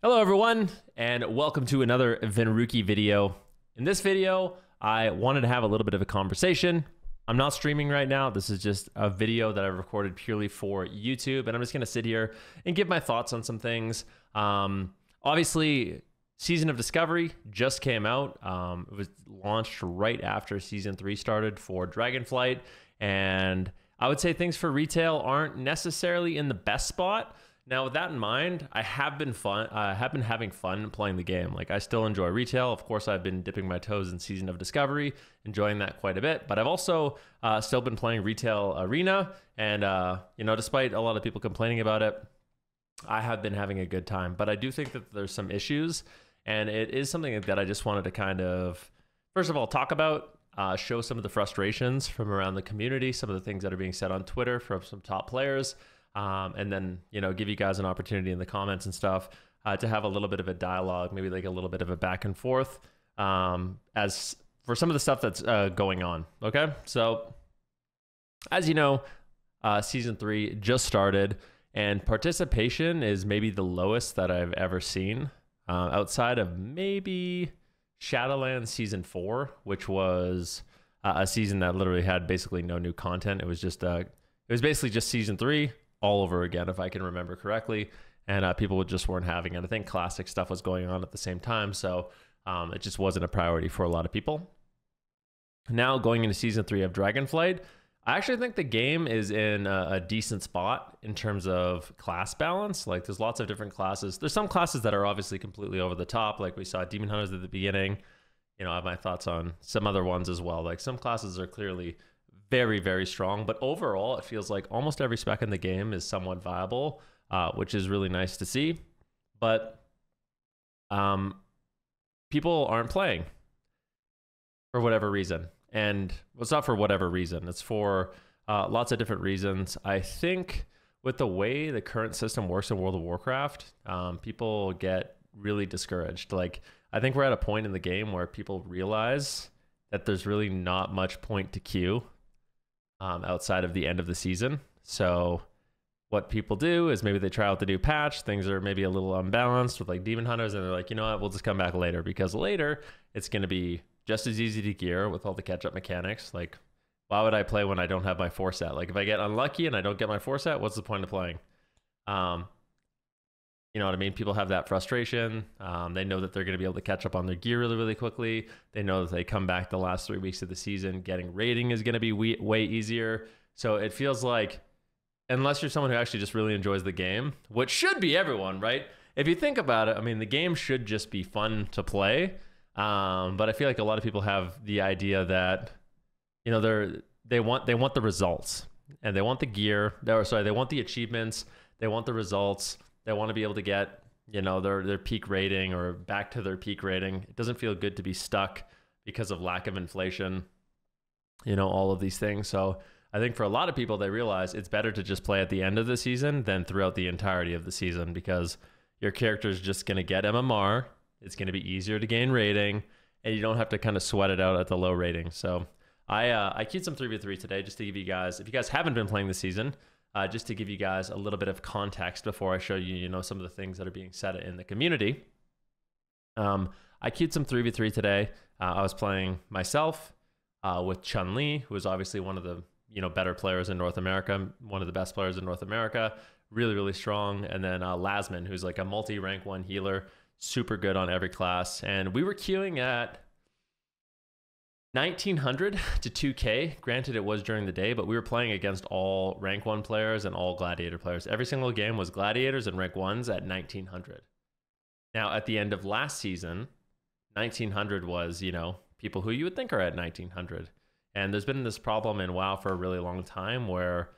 Hello everyone, and welcome to another Venruki video. In this video, I wanted to have a little bit of a conversation. I'm not streaming right now. This is just a video that I recorded purely for YouTube, and I'm just gonna sit here and give my thoughts on some things. Obviously, Season of Discovery just came out. It was launched right after Season 3 started for Dragonflight, and I would say things for retail aren't necessarily in the best spot. Now, with that in mind, I have been having fun playing the game. Like, I still enjoy retail. Of course, I've been dipping my toes in Season of Discovery, enjoying that quite a bit. But I've also still been playing Retail Arena, and despite a lot of people complaining about it, I have been having a good time. But I do think that there's some issues, and it is something that I just wanted to kind of, first of all, talk about, show some of the frustrations from around the community, some of the things that are being said on Twitter from some top players. And then, give you guys an opportunity in the comments and stuff to have a little bit of a dialogue, maybe like a little bit of a back and forth as for some of the stuff that's going on. Okay. So as you know, Season 3 just started and participation is maybe the lowest that I've ever seen outside of maybe Shadowlands Season 4, which was a season that literally had basically no new content. It was basically just Season 3 all over again, if I can remember correctly, and people just weren't having it. I think classic stuff was going on at the same time, so it just wasn't a priority for a lot of people. Now going into Season 3 of Dragonflight, I actually think the game is in a decent spot in terms of class balance. Like, there's lots of different classes. There's some classes that are obviously completely over the top, like we saw Demon Hunters at the beginning. I have my thoughts on some other ones as well. Like, some classes are clearly very, very strong, but overall it feels like almost every spec in the game is somewhat viable, which is really nice to see. But people aren't playing for whatever reason, and it's not for whatever reason, it's for lots of different reasons. I think with the way the current system works in World of Warcraft, people get really discouraged. Like, I think we're at a point in the game where people realize that there's really not much point to queue outside of the end of the season. So what people do is maybe they try out the new patch. Things are maybe a little unbalanced with like Demon Hunters, and they're like, you know what, we'll just come back later, because later it's going to be just as easy to gear with all the catch-up mechanics. Like, why would I play when I don't have my 4 set? Like, if I get unlucky and I don't get my 4 set, what's the point of playing? You know what I mean? People have that frustration. They know that they're going to be able to catch up on their gear really, really quickly. They know that they come back the last 3 weeks of the season, getting rating is going to be way easier. So it feels like, unless you're someone who actually just really enjoys the game, which should be everyone, right? If you think about it, I mean, the game should just be fun to play. But I feel like a lot of people have the idea that, they want the results, and they want the gear. They want the achievements. They want the results. They want to be able to get, their peak rating or back to their peak rating. It doesn't feel good to be stuck because of lack of inflation, all of these things. So I think for a lot of people, they realize it's better to just play at the end of the season than throughout the entirety of the season, because your character is just going to get MMR. It's going to be easier to gain rating, and you don't have to kind of sweat it out at the low rating. So I queued some 3v3 today just to give you guys, if you guys haven't been playing this season, just to give you guys a little bit of context before I show you, some of the things that are being said in the community. I queued some 3v3 today. I was playing myself with Chun-Li, who is obviously one of the better players in North America, one of the best players in North America, really, really strong. And then Lasman, who's like a multi-rank 1 healer, super good on every class. And we were queuing at 1900 to 2K. Granted, it was during the day, but we were playing against all rank 1 players and all gladiator players. Every single game was gladiators and rank 1s at 1900. Now, at the end of last season, 1900 was, people who you would think are at 1900. And there's been this problem in WoW for a really long time where,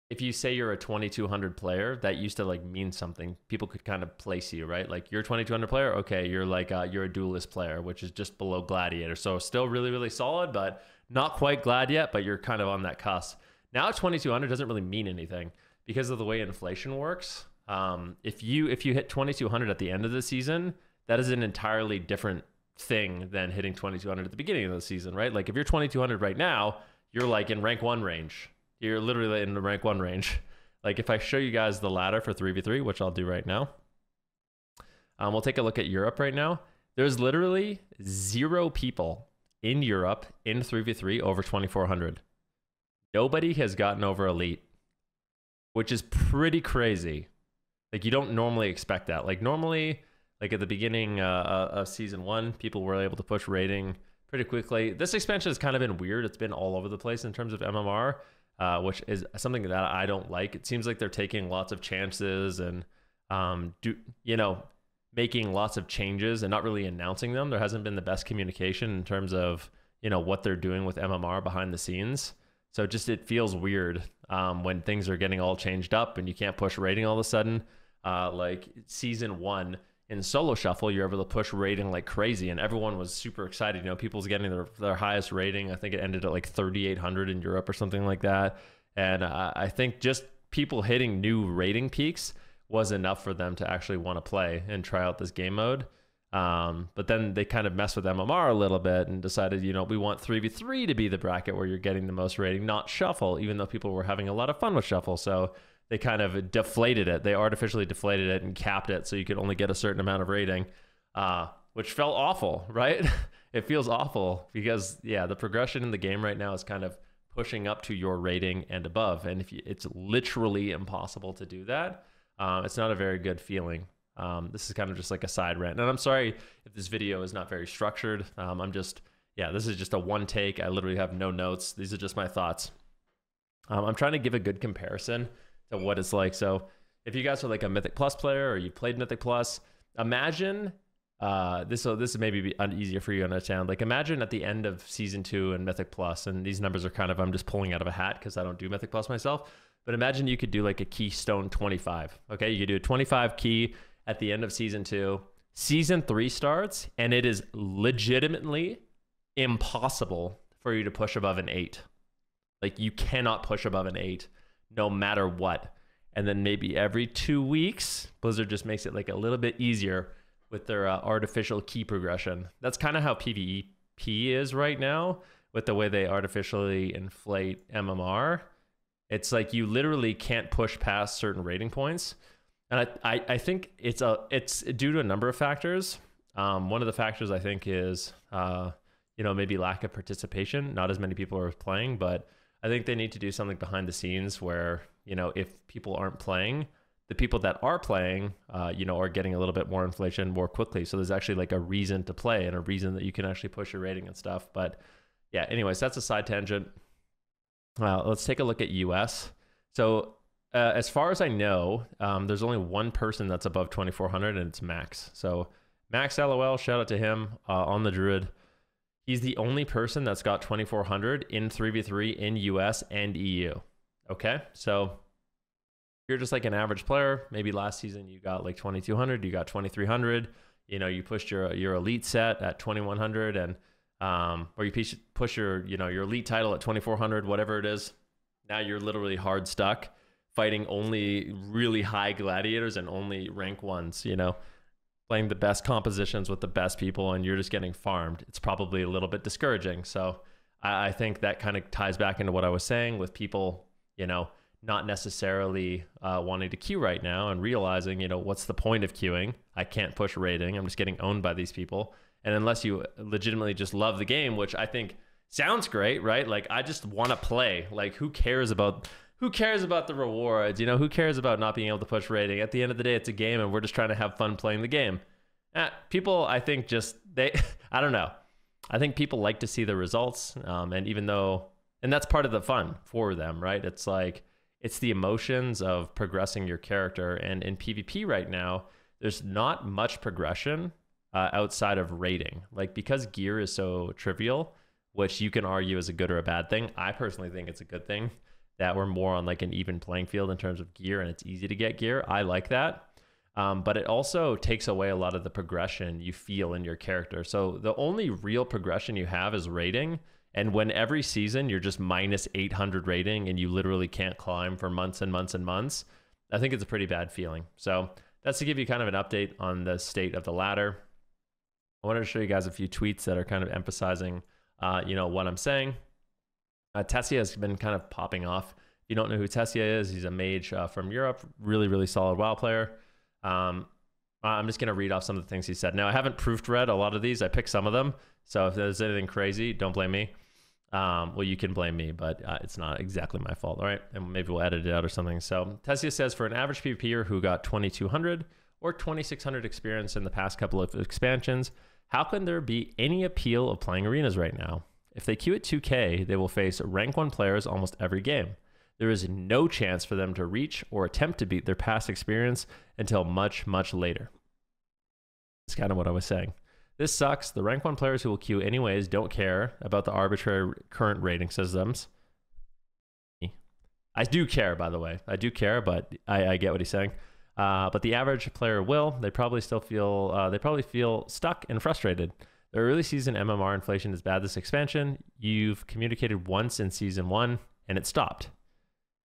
if you say you're a 2200 player, that used to like mean something. People could kind of place you, right? Like, you're a 2200 player, okay, you're like you're a duelist player, which is just below gladiator. So still really, really solid, but not quite glad yet, but you're kind of on that cusp. Now 2200 doesn't really mean anything because of the way inflation works. If you hit 2200 at the end of the season, that is an entirely different thing than hitting 2200 at the beginning of the season, right? Like, if you're 2200 right now, you're like in rank 1 range. You're literally in the rank 1 range. Like if I show you guys the ladder for 3v3, which I'll do right now, we'll take a look at Europe right now. There's literally 0 people in Europe in 3v3 over 2400. Nobody has gotten over elite, which is pretty crazy. Like you don't normally expect that. Like normally, like at the beginning of season 1, people were able to push rating pretty quickly. This expansion has kind of been weird. It's been all over the place in terms of MMR, which is something that I don't like. It seems like they're taking lots of chances and making lots of changes and not really announcing them. There hasn't been the best communication in terms of, what they're doing with MMR behind the scenes. So just, it feels weird when things are getting all changed up and you can't push rating all of a sudden. Like season 1 in solo shuffle, you're able to push rating like crazy and everyone was super excited. People's getting their highest rating. I think it ended at like 3,800 in Europe or something like that. And I think just people hitting new rating peaks was enough for them to actually want to play and try out this game mode. But then they kind of messed with MMR a little bit and decided, we want 3v3 to be the bracket where you're getting the most rating, not shuffle, even though people were having a lot of fun with shuffle. So they kind of deflated it. They artificially deflated it and capped it so you could only get a certain amount of rating, which felt awful, right? It feels awful because, yeah, the progression in the game right now is kind of pushing up to your rating and above. And it's literally impossible to do that. It's not a very good feeling. This is kind of just like a side rant. And I'm sorry if this video is not very structured. This is just a one take. I literally have no notes. These are just my thoughts. I'm trying to give a good comparison to what it's like. So if you guys are like a Mythic Plus player or you played Mythic Plus, imagine this is maybe easier for you to understand. Like imagine at the end of season 2 in Mythic Plus, and these numbers are kind of, I'm just pulling out of a hat because I don't do Mythic Plus myself, but imagine you could do like a keystone 25. Okay, you could do a 25 key at the end of season 2. Season 3 starts and it is legitimately impossible for you to push above an 8. Like you cannot push above an 8 no matter what. And then maybe every 2 weeks, Blizzard just makes it like a little bit easier with their artificial key progression. That's kind of how PvP is right now with the way they artificially inflate MMR. It's like you literally can't push past certain rating points. And I think it's due to a number of factors. One of the factors I think is, maybe lack of participation. Not as many people are playing, but I think they need to do something behind the scenes where, if people aren't playing, the people that are playing, are getting a little bit more inflation more quickly. So there's actually like a reason to play and a reason that you can actually push your rating and stuff. But yeah, anyways, that's a side tangent. Let's take a look at US. So as far as I know, there's only one person that's above 2400 and it's Max. So Max LOL, shout out to him on the Druid. He's the only person that's got 2400 in 3v3 in US and EU. Okay, so you're just like an average player. Maybe last season you got like 2200, you got 2300. You pushed your elite set at 2100, and or you push your your elite title at 2400, whatever it is. Now you're literally hard stuck, fighting only really high gladiators and only rank 1s. Playing the best compositions with the best people, and you're just getting farmed. It's probably a little bit discouraging. So I think that kind of ties back into what I was saying with people, not necessarily wanting to queue right now and realizing, what's the point of queuing? I can't push rating. I'm just getting owned by these people. And unless you legitimately just love the game, which I think sounds great, right? Like I just want to play. Like who cares about the rewards? Who cares about not being able to push rating? At the end of the day, it's a game and we're just trying to have fun playing the game. People, I think I don't know. I think people like to see the results. And that's part of the fun for them, right? It's like, it's the emotions of progressing your character. And in PvP right now, there's not much progression outside of rating. Like because gear is so trivial, which you can argue is a good or a bad thing. I personally think it's a good thing that we're more on like an even playing field in terms of gear, and it's easy to get gear. I like that. But it also takes away a lot of the progression you feel in your character. So the only real progression you have is rating. And when every season you're just minus 800 rating and you literally can't climb for months and months and months, I think it's a pretty bad feeling. So that's to give you kind of an update on the state of the ladder. I wanted to show you guys a few tweets that are kind of emphasizing, what I'm saying. Tessia has been kind of popping off you don't know who Tessia is, he's a mage from Europe, really, really solid WoW player. I'm just going to read off some of the things he said. Now, I haven't proofread a lot of these. I picked some of them. So if there's anything crazy, don't blame me. Well, you can blame me, but it's not exactly my fault. All right. And maybe we'll edit it out or something. So Tessia says, for an average PvPer who got 2200 or 2600 experience in the past couple of expansions, how can there be any appeal of playing arenas right now? If they queue at 2K, they will face rank 1 players almost every game. There is no chance for them to reach or attempt to beat their past experience until much, much later. That's kind of what I was saying. This sucks. The rank 1 players who will queue anyways don't care about the arbitrary current rating systems. I do care, by the way. I do care, but I get what he's saying. But the average player will. They probably still feel stuck and frustrated. The early season MMR inflation is bad this expansion. You've communicated once in season 1 and it stopped.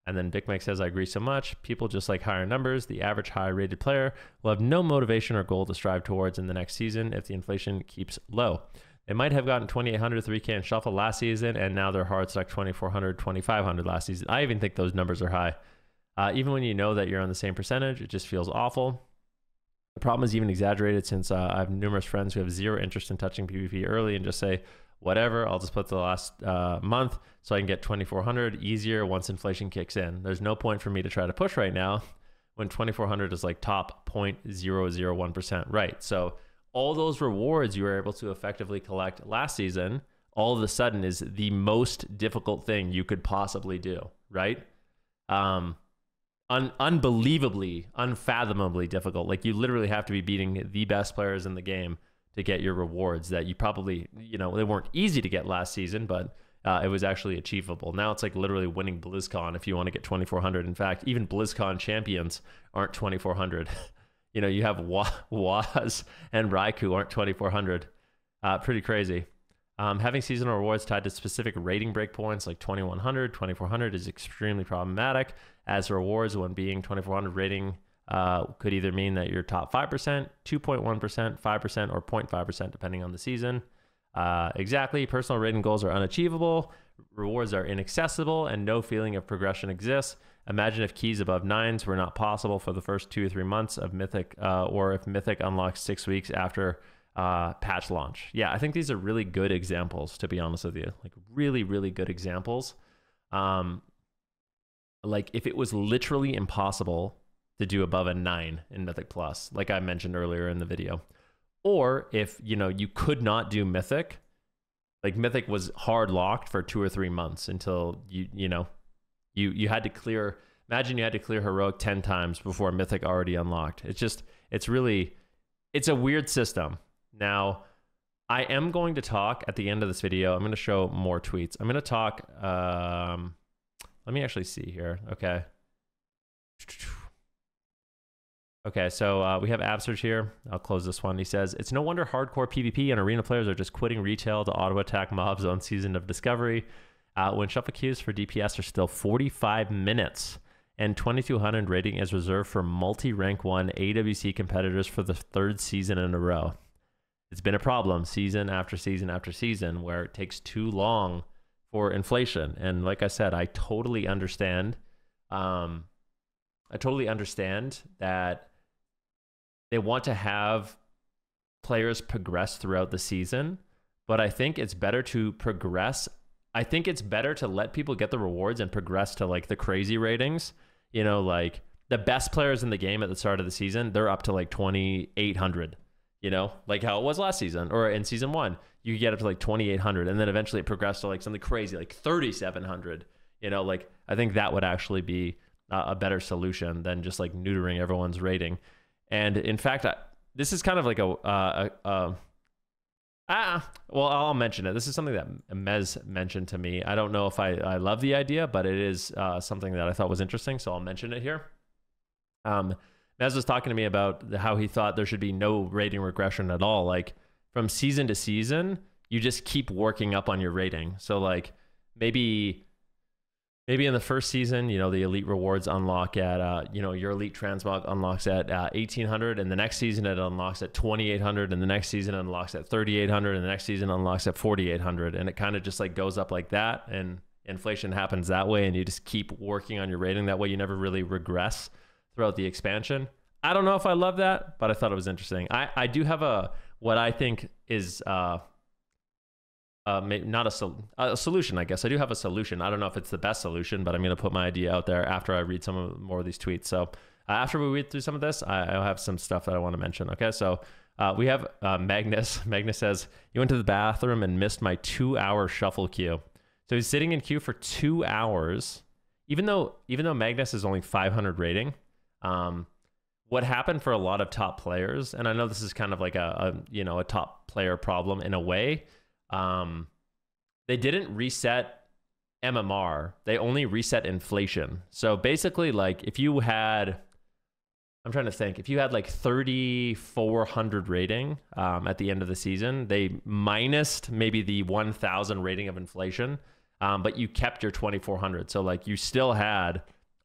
And then Big Mike says, I agree so much. People just like higher numbers. The average high-rated player will have no motivation or goal to strive towards in the next season if the inflation keeps low. They might have gotten 2,800, 3K and shuffle last season, and now they're hard stuck 2,400, 2,500 last season. I even think those numbers are high. Even when you know that you're on the same percentage, it just feels awful. The problem is even exaggerated since I have numerous friends who have zero interest in touching PvP early and just say, whatever, I'll just put the last month so I can get 2,400 easier once inflation kicks in. There's no point for me to try to push right now when 2,400 is like top 0.001%. Right. So all those rewards you were able to effectively collect last season, all of a sudden is the most difficult thing you could possibly do. Right. Unbelievably, unfathomably difficult. Like you literally have to be beating the best players in the game to get your rewards that you probably, you know, they weren't easy to get last season, but it was actually achievable. Now it's like literally winning BlizzCon if you want to get 2,400. In fact, even BlizzCon champions aren't 2,400. You know, you have Waz and Raikou aren't 2,400. Pretty crazy. Having seasonal rewards tied to specific rating breakpoints like 2,100, 2,400 is extremely problematic, as rewards when being 2,400 rating could either mean that you're top 5%, 2.1%, 5%, or 0.5% depending on the season. Exactly. Personal rating goals are unachievable. Rewards are inaccessible and no feeling of progression exists. Imagine if keys above 9s were not possible for the first 2 or 3 months of Mythic, or if Mythic unlocks 6 weeks after patch launch. Yeah, I think these are really good examples, to be honest with you. Like really, really good examples. Like if it was literally impossible to do above a 9 in Mythic Plus, like I mentioned earlier in the video. Or if, you know, you could not do Mythic, like Mythic was hard locked for 2 or 3 months until you had to clear, imagine you had to clear Heroic 10 times before Mythic already unlocked. It's a weird system. Now, I am going to talk at the end of this video. I'm going to show more tweets. I'm going to talk, let me actually see here. Okay. Okay, so we have Absurge here. I'll close this one. He says, it's no wonder hardcore PvP and arena players are just quitting retail to auto-attack mobs on Season of Discovery. When shuffle queues for DPS are still 45 minutes and 2,200 rating is reserved for multi-rank 1 AWC competitors for the 3rd season in a row. It's been a problem season after season after season where it takes too long for inflation. And like I said, I totally understand. I totally understand that they want to have players progress throughout the season, but I think it's better to progress. I think it's better to let people get the rewards and progress to like the crazy ratings. You know, like the best players in the game at the start of the season, they're up to like 2,800, you know, like how it was last season or in season 1, you get up to like 2,800 and then eventually it progressed to like something crazy, like 3,700, you know, like I think that would actually be a better solution than just like neutering everyone's rating. And in fact, this is kind of like well, I'll mention it. This is something that Mez mentioned to me. I don't know if I love the idea, but it is something that I thought was interesting, so I'll mention it here. Mez was talking to me about how he thought there should be no rating regression at all. Like from season to season, you just keep working up on your rating. So like maybe in the first season, you know, the elite rewards unlock at, you know, your elite transmog unlocks at 1,800, and the next season it unlocks at 2,800, and the next season it unlocks at 3,800, and the next season unlocks at 4,800, and it kind of just like goes up like that. And inflation happens that way, and you just keep working on your rating. That way you never really regress throughout the expansion. I don't know if I love that, but I thought it was interesting. I do have what I think is not a solution, I guess. I do have a solution. I don't know if it's the best solution, but I'm going to put my idea out there after I read more of these tweets. So after we read through some of this, I'll have some stuff that I want to mention. Okay, so we have Magnus. Magnus says, you went to the bathroom and missed my 2-hour shuffle queue. So he's sitting in queue for 2 hours, even though Magnus is only 500 rating. What happened for a lot of top players, and I know this is kind of like a top player problem in a way, they didn't reset MMR. They only reset inflation. So basically, like if you had, I'm trying to think, if you had like 3,400 rating at the end of the season, they minused maybe the 1,000 rating of inflation, but you kept your 2,400. So like you still had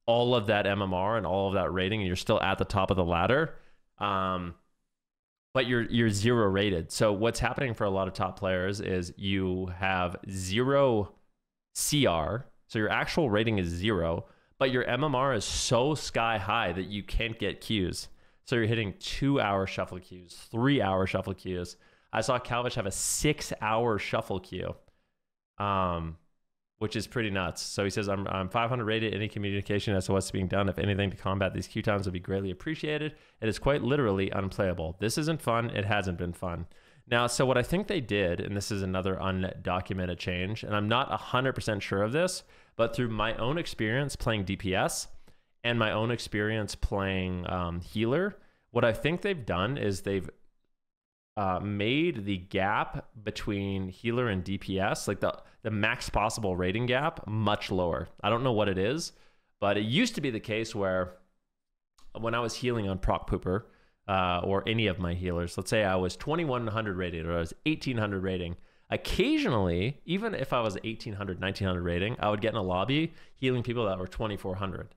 all of that MMR and all of that rating, and you're still at the top of the ladder, but you're 0 rated. So what's happening for a lot of top players is you have 0 CR, so your actual rating is 0, but your MMR is so sky high that you can't get queues. So you're hitting 2-hour shuffle queues, 3-hour shuffle queues. I saw Calvish have a 6-hour shuffle queue, which is pretty nuts. So he says, I'm 500 rated. Any communication as to what's being done, if anything, to combat these queue times would be greatly appreciated. It is quite literally unplayable. This isn't fun. It hasn't been fun. Now, so what I think they did, and this is another undocumented change, and I'm not 100% sure of this, but through my own experience playing DPS and my own experience playing healer, what I think they've done is they've made the gap between healer and DPS, like the max possible rating gap, much lower. I don't know what it is, but it used to be the case where when I was healing on Proc Pooper, or any of my healers, let's say I was 2,100 rated or I was 1,800 rating, occasionally, even if I was 1,800, 1,900 rating, I would get in a lobby healing people that were 2,400.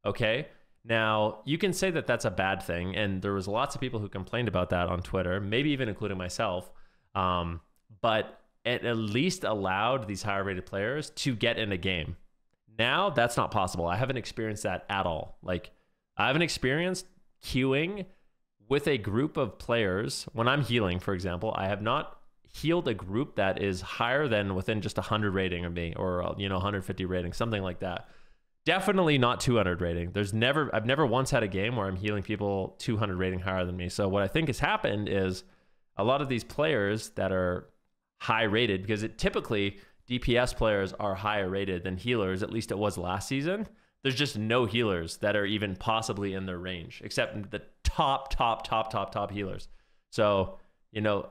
Okay? Now, you can say that that's a bad thing, and there was lots of people who complained about that on Twitter, maybe even including myself, but it at least allowed these higher rated players to get in a game. Now, that's not possible. I haven't experienced that at all. Like, I haven't experienced queuing with a group of players. When I'm healing, for example, I have not healed a group that is higher than within just 100 rating of me, or 150 rating, something like that. Definitely not 200 rating. I've never once had a game where I'm healing people 200 rating higher than me. So what I think has happened is a lot of these players that are high rated, because typically DPS players are higher rated than healers, at least it was last season. There's just no healers that are even possibly in their range, except the top healers. So,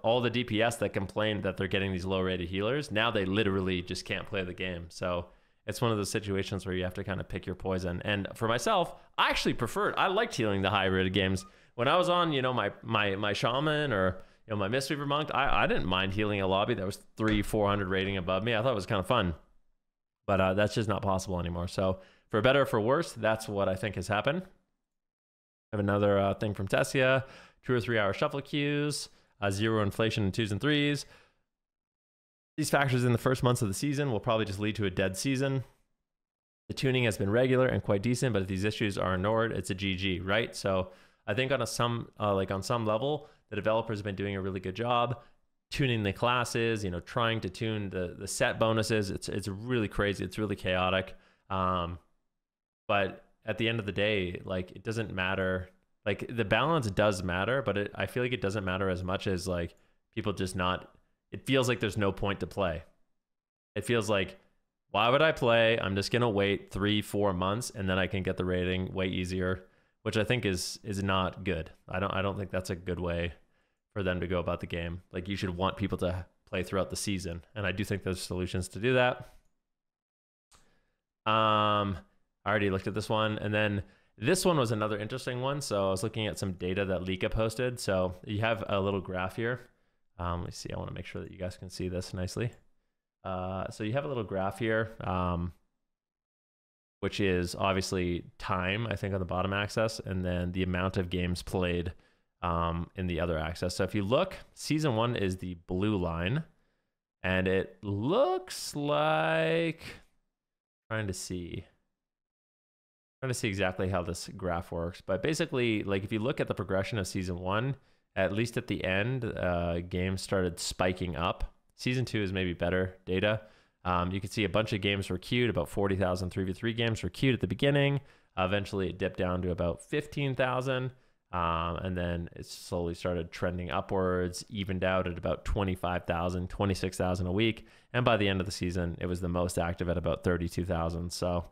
all the DPS that complain that they're getting these low rated healers, now they literally just can't play the game. So it's one of those situations where you have to kind of pick your poison. And for myself, I actually I liked healing the high rated games. When I was on, my shaman or my Mistweaver monk, I didn't mind healing a lobby that was 300-400 rating above me. I thought it was kind of fun, but that's just not possible anymore. So for better or for worse, that's what I think has happened. I have another thing from Tessia: 2 or 3 hour shuffle queues, 0 inflation in 2s and 3s. These factors in the first months of the season will probably just lead to a dead season. The tuning has been regular and quite decent, but if these issues are ignored, it's a GG, right? So I think on some level, the developers have been doing a really good job tuning the classes, trying to tune the set bonuses. It's really crazy. It's really chaotic. But at the end of the day, like, it doesn't matter. Like, the balance does matter, but I feel like it doesn't matter as much as like people just not. It feels like there's no point to play. It feels like, why would I play? I'm just gonna wait 3-4 months and then I can get the rating way easier, which I think is not good. I don't think that's a good way for them to go about the game. Like, you should want people to play throughout the season, and I do think there's solutions to do that. I already looked at this one, and then this one was another interesting one. So I was looking at some data that Lika posted. So you have a little graph here. Let me see. I want to make sure that you guys can see this nicely. So you have a little graph here, which is obviously time, I think, on the bottom axis, and then the amount of games played in the other axis. So if you look, season 1 is the blue line, and it looks like trying to see exactly how this graph works. But basically, like if you look at the progression of season 1, at least at the end, games started spiking up. Season 2 is maybe better data. You can see a bunch of games were queued, about 40,000 3v3 games were queued at the beginning. Eventually it dipped down to about 15,000. And then it slowly started trending upwards, evened out at about 25,000, 26,000 a week. And by the end of the season, it was the most active at about 32,000. So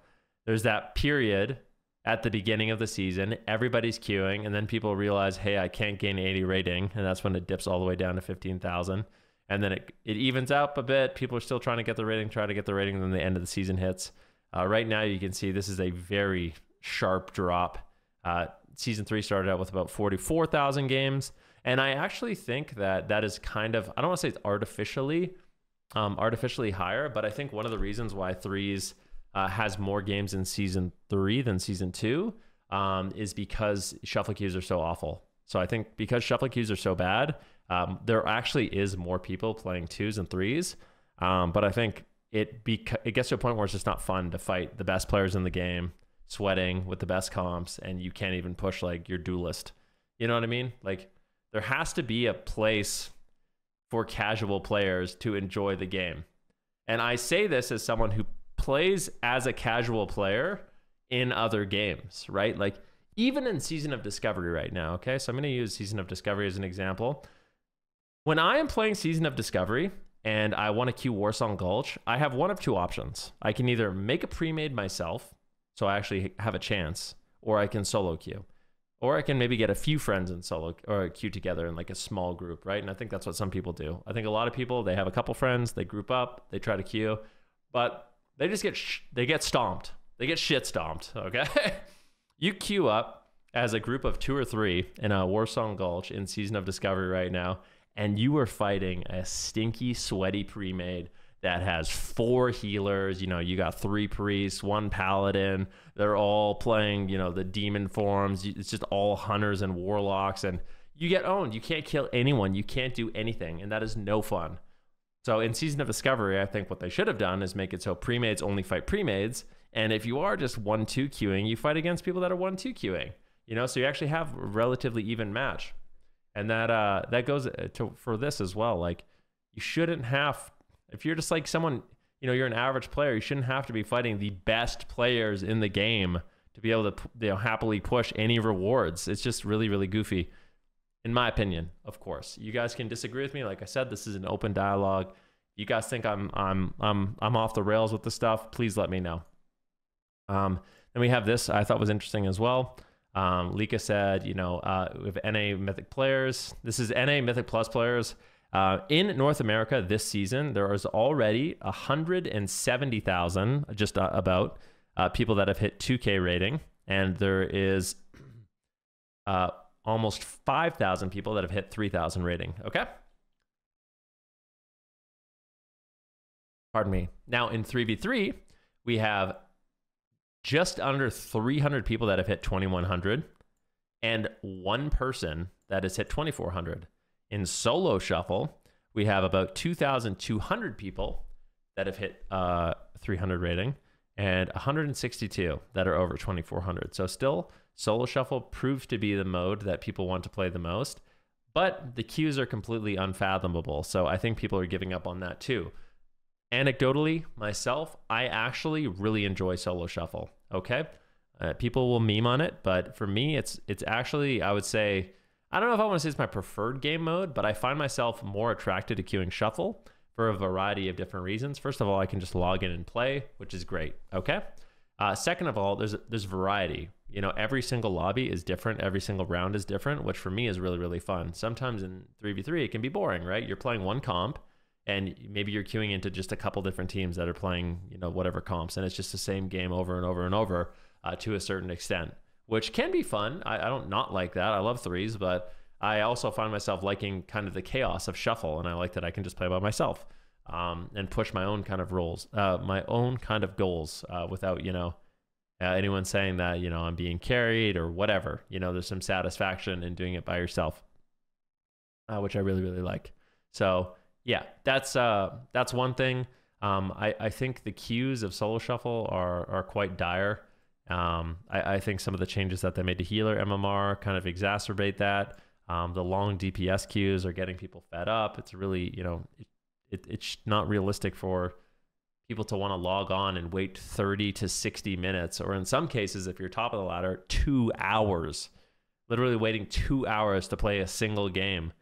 there's that period at the beginning of the season, everybody's queuing, and then people realize, hey, I can't gain 80 rating. And that's when it dips all the way down to 15,000. And then it evens out a bit. People are still trying to get the rating, and then the end of the season hits. Right now, you can see this is a very sharp drop. Season 3 started out with about 44,000 games. And I actually think that is kind of, I don't want to say it's artificially higher, but I think one of the reasons why Threes has more games in season 3 than season 2 is because shuffle queues are so awful. So I think because shuffle queues are so bad, there actually is more people playing 2s and 3s. But I think it gets to a point where it's just not fun to fight the best players in the game, sweating with the best comps, and you can't even push like your duelist. You know what I mean? Like there has to be a place for casual players to enjoy the game. And I say this as someone who plays as a casual player in other games, right? Like even in Season of Discovery right now, okay? So I'm going to use Season of Discovery as an example. When I am playing Season of Discovery and I want to queue Warsong Gulch, I have one of two options. I can either make a pre-made myself, so I actually have a chance, or I can solo queue. Or I can maybe get a few friends in solo or queue together in like a small group, right? And I think that's what some people do. I think a lot of people, they have a couple friends, they group up, they try to queue, but they just get stomped. They get shit stomped, okay? You queue up as a group of 2 or 3 in a Warsong Gulch in Season of Discovery right now, and you are fighting a stinky, sweaty pre-made that has 4 healers. You know, you got 3 priests, 1 paladin. They're all playing, you know, the demon forms. It's just all hunters and warlocks, and you get owned. You can't kill anyone. You can't do anything, and that is no fun. So in Season of Discovery, I think what they should have done is make it so pre-mades only fight pre-mades, and if you are just 1-2 queuing, you fight against people that are 1-2 queuing. You know, so you actually have a relatively even match, and that goes for this as well. Like you shouldn't have. If you're just like someone, you know, you're an average player, you shouldn't have to be fighting the best players in the game to be able to, you know, happily push any rewards. It's just really, really goofy, in my opinion. Of course, you guys can disagree with me. Like I said, this is an open dialogue. You guys think I'm off the rails with this stuff? Please let me know. Then we have this. I thought was interesting as well. Lika said, you know, we have NA Mythic players. This is NA Mythic Plus players. In North America this season, there is already 170,000, just about, people that have hit 2K rating, and there is almost 5,000 people that have hit 3,000 rating, okay? Pardon me. Now in 3v3, we have just under 300 people that have hit 2,100, and 1 person that has hit 2,400. In solo shuffle, we have about 2,200 people that have hit 300 rating and 162 that are over 2,400. So still, solo shuffle proves to be the mode that people want to play the most, but the queues are completely unfathomable. So I think people are giving up on that too. Anecdotally, myself, I actually really enjoy solo shuffle, okay? People will meme on it, but for me, it's actually, I would say, I don't know if I want to say it's my preferred game mode, but I find myself more attracted to queuing shuffle for a variety of different reasons. First of all, I can just log in and play, which is great, okay? Second of all, there's variety. You know, every single lobby is different. Every single round is different, which for me is really, really fun. Sometimes in 3v3, it can be boring, right? You're playing one comp, and maybe you're queuing into just a couple different teams that are playing, you know, whatever comps, and it's just the same game over and over and over to a certain extent, which can be fun. I don't not like that. I love 3s, but I also find myself liking kind of the chaos of shuffle, and I like that I can just play by myself and push my own kind of roles, my own kind of goals without, you know, anyone saying that, you know, I'm being carried or whatever. You know, there's some satisfaction in doing it by yourself, which I really, really like. So yeah, that's one thing. I think the queues of solo shuffle are quite dire. I think some of the changes that they made to healer MMR kind of exacerbate that. The long DPS queues are getting people fed up. It's really, you know, it's not realistic for people to want to log on and wait 30 to 60 minutes, or in some cases, if you're top of the ladder, 2 hours, literally waiting 2 hours to play a single game.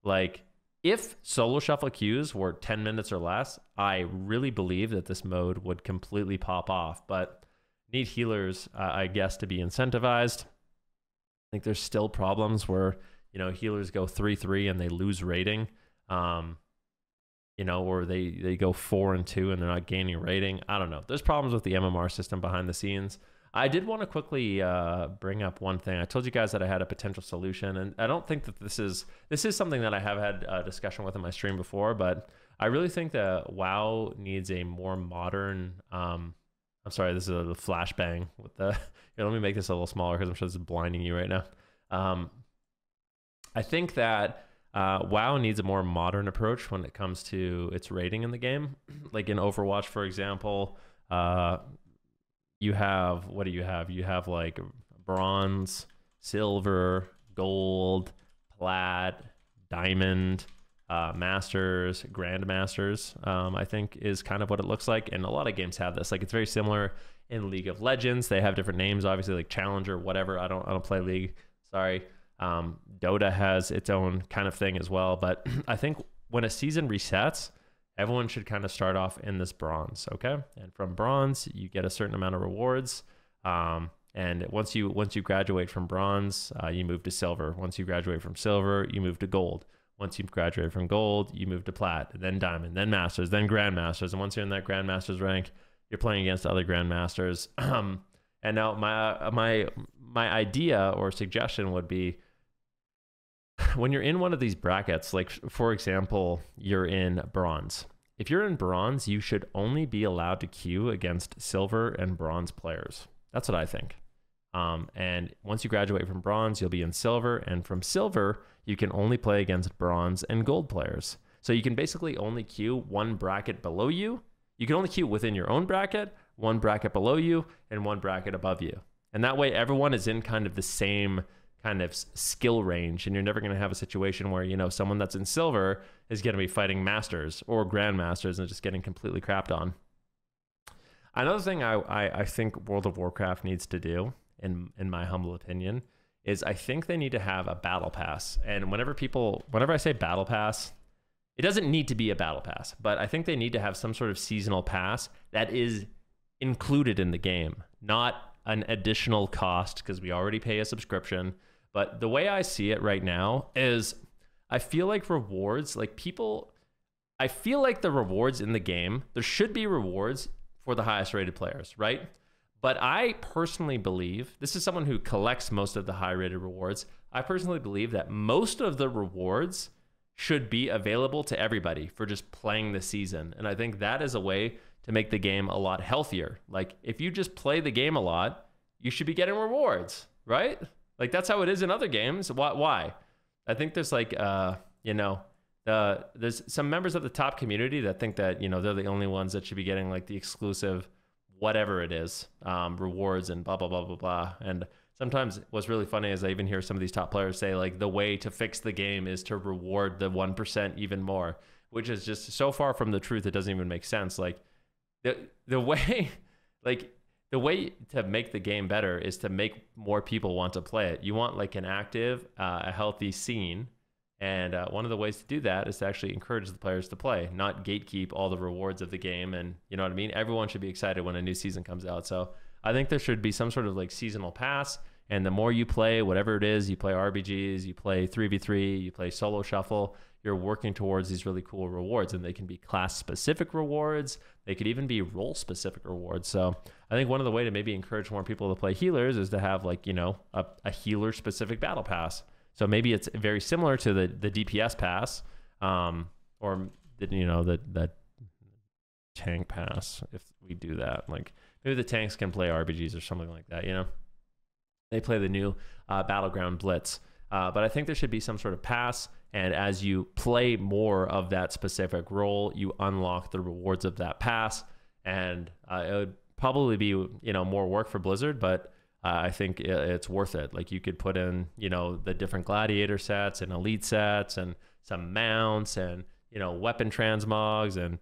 Like, if solo shuffle queues were 10 minutes or less, I really believe that this mode would completely pop off, but need healers, I guess, to be incentivized. I think there's still problems where, you know, healers go 3-3 and they lose rating. You know, or they go 4-2 and they're not gaining rating. I don't know. There's problems with the MMR system behind the scenes. I did want to quickly bring up one thing. I told you guys that I had a potential solution, and I don't think that this is something that I have had a discussion with in my stream before, but I really think that WoW needs a more modern. I'm sorry, this is a flashbang with the. Here, let me make this a little smaller because I'm sure this is blinding you right now. I think that WoW needs a more modern approach when it comes to its rating in the game. Like in Overwatch, for example, you have, what do you have? You have like bronze, silver, gold, plat, diamond, masters, grandmasters, I think is kind of what it looks like. And a lot of games have this. Like, it's very similar in League of Legends. They have different names, obviously, like Challenger, whatever. I don't play League. Sorry. Dota has its own kind of thing as well, but I think when a season resets, everyone should kind of start off in this bronze, okay? And from bronze, you get a certain amount of rewards, and once you graduate from bronze, you move to silver. Once you graduate from silver, you move to gold. Once you graduate from gold, you move to plat, then diamond, then masters, then grandmasters, and once you're in that grandmasters rank, you're playing against other grandmasters. And now my idea or suggestion would be, when you're in one of these brackets, like for example, you're in bronze. If you're in bronze, you should only be allowed to queue against silver and bronze players. That's what I think. And once you graduate from bronze, you'll be in silver, and from silver, you can only play against bronze and gold players. So you can basically only queue one bracket below you. You can only queue within your own bracket, one bracket below you, and one bracket above you. And that way everyone is in kind of the same kind of skill range, and you're never going to have a situation where, you know, someone that's in silver is going to be fighting masters or grandmasters and just getting completely crapped on. Another thing I think World of Warcraft needs to do, in my humble opinion, is I think they need to have a battle pass. And whenever I say battle pass, it doesn't need to be a battle pass, but I think they need to have some sort of seasonal pass that is included in the game, not an additional cost, because we already pay a subscription. But the way I see it right now is, I feel like rewards, like people, I feel like the rewards in the game, there should be rewards for the highest rated players, right? But I personally believe, this is someone who collects most of the high rated rewards, I personally believe that most of the rewards should be available to everybody for just playing the season. And I think that is a way to make the game a lot healthier. Like, if you just play the game a lot, you should be getting rewards, right? Like, that's how it is in other games. Why? I think there's like, you know, there's some members of the top community that think that, you know, they're the only ones that should be getting like the exclusive, whatever it is, rewards and blah, blah, blah, blah, blah. And sometimes what's really funny is I even hear some of these top players say, like, the way to fix the game is to reward the 1% even more, which is just so far from the truth, it doesn't even make sense. Like, the way, like, the way to make the game better is to make more people want to play it. You want like an active, a healthy scene. And one of the ways to do that is to actually encourage the players to play, not gatekeep all the rewards of the game. And you know what I mean? Everyone should be excited when a new season comes out. So I think there should be some sort of like seasonal pass. And the more you play, whatever it is, you play RBGs, you play 3v3, you play solo shuffle, you're working towards these really cool rewards. And they can be class-specific rewards. They could even be role-specific rewards. So I think one of the ways to maybe encourage more people to play healers is to have, like, you know, a healer-specific battle pass. So maybe it's very similar to the DPS pass, or, you know, the tank pass, if we do that. Like, maybe the tanks can play RBGs or something like that, you know? They play the new Battleground Blitz. But I think there should be some sort of pass, and as you play more of that specific role, you unlock the rewards of that pass, and it would probably be, you know, more work for Blizzard, but I think it's worth it. Like, you could put in, you know, the different gladiator sets and elite sets and some mounts and, you know, weapon transmogs and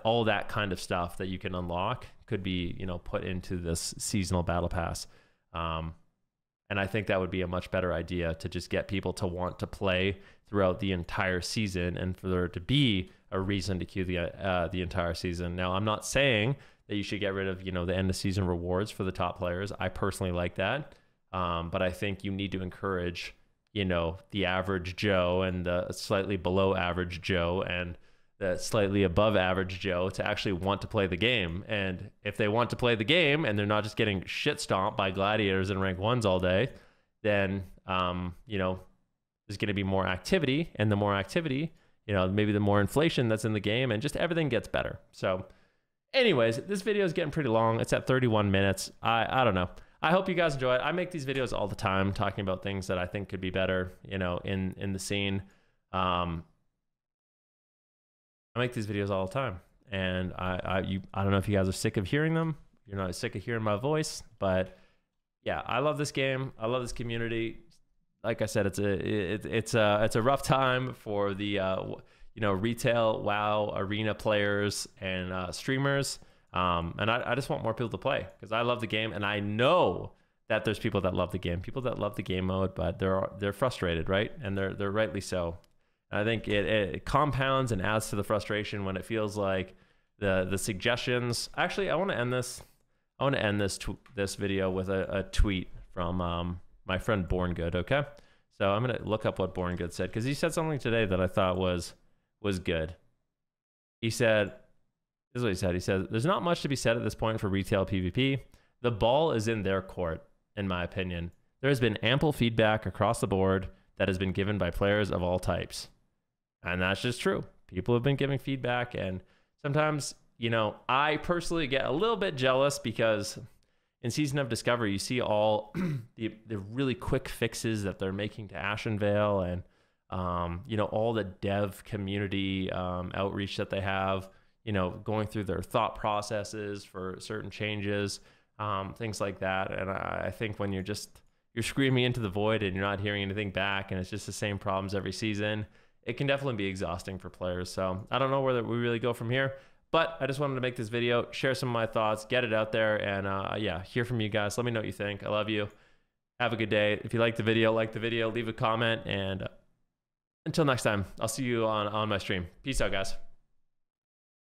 all that kind of stuff that you can unlock could be, you know, put into this seasonal battle pass. And I think that would be a much better idea, to just get people to want to play throughout the entire season, and for there to be a reason to queue the entire season. Now, I'm not saying that you should get rid of, you know, the end of season rewards for the top players. I personally like that. But I think you need to encourage, you know, the average Joe and the slightly below average Joe and the slightly above average Joe to actually want to play the game. And if they want to play the game and they're not just getting shit stomped by gladiators and rank 1s all day, then, you know, there's going to be more activity, and the more activity, you know, maybe the more inflation that's in the game, and just everything gets better. So anyways, this video is getting pretty long. It's at 31 minutes. I don't know. I hope you guys enjoy it. I make these videos all the time talking about things that I think could be better, you know, in the scene. I make these videos all the time, and I don't know if you guys are sick of hearing them. You're not sick of hearing my voice, but yeah, I love this game. I love this community. Like I said, it's a rough time for the you know, retail WoW arena players and streamers. And I just want more people to play, because I love the game, and I know that there's people that love the game, people that love the game mode, but they're frustrated, right? And they're rightly so. I think it compounds and adds to the frustration when it feels like the suggestions. Actually, I want to end this. I want to end this video with a tweet from my friend Born Good. Okay, so I'm gonna look up what Born Good said, because he said something today that I thought was good. He said, "This is what he said. He said, there's not much to be said at this point for retail PvP. The ball is in their court, in my opinion. There has been ample feedback across the board that has been given by players of all types." And that's just true. People have been giving feedback, and sometimes, you know, I personally get a little bit jealous, because in Season of Discovery, you see all the really quick fixes that they're making to Ashenvale, and you know, all the dev community outreach that they have, you know, going through their thought processes for certain changes, things like that. And I think when you're screaming into the void and you're not hearing anything back, and it's just the same problems every season, it can definitely be exhausting for players. So I don't know where we really go from here, but I just wanted to make this video, share some of my thoughts, get it out there, and yeah, hear from you guys. Let me know what you think. I love you. Have a good day. If you like the video, leave a comment, and until next time, I'll see you on my stream. Peace out, guys.